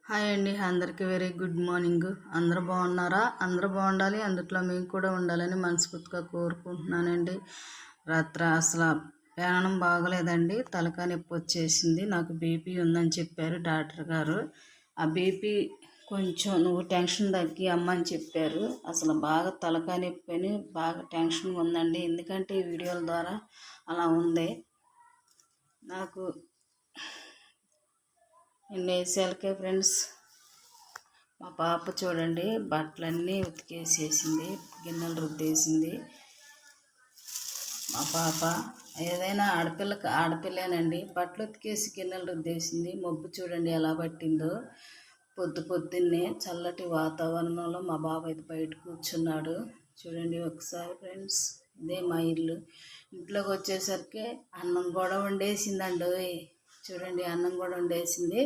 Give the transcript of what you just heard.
Hi అండి, అందరికీ very good morning. అందరూ బాగున్నారా? అందరూ బాగుండాలి, అందుట్లో మేము కూడా ఉండాలని మనస్ఫూర్తిగా కోరుకుంటున్నానండి. రాత్రి అసలు ప్రాణం బాగలేదండి, తలకాయ నొప్పి వచ్చేసింది. నాకు బీపీ ఉందని చెప్పారు డాక్టర్ గారు. ఆ బీపీ కొంచెం నువ్వు టెన్షన్ తగ్గి అమ్మని చెప్పారు. అసలు బాగా తలకాయ నొప్పి అని బాగా టెన్షన్గా ఉందండి. ఎందుకంటే ఈ వీడియోల ద్వారా అలా ఉంది నాకు. ఎన్ని వేసాలకే ఫ్రెండ్స్, మా పాప చూడండి బట్టలన్నీ ఉతికేసేసింది, గిన్నెలు రుద్దేసింది. మా పాప ఏదైనా ఆడపిల్లేనండి, బట్టలు ఉతికేసి గిన్నెలు రుద్దేసింది. మబ్బు చూడండి ఎలా పట్టిందో. పొద్దున్నే చల్లటి వాతావరణంలో మా బాబు అయితే బయట కూర్చున్నాడు. చూడండి ఒకసారి ఫ్రెండ్స్, ఇదే మా ఇల్లు. ఇంట్లోకి వచ్చేసరికి అన్నం కూడా వండేసిందండి. చూడండి అన్నం కూడా వండేసింది.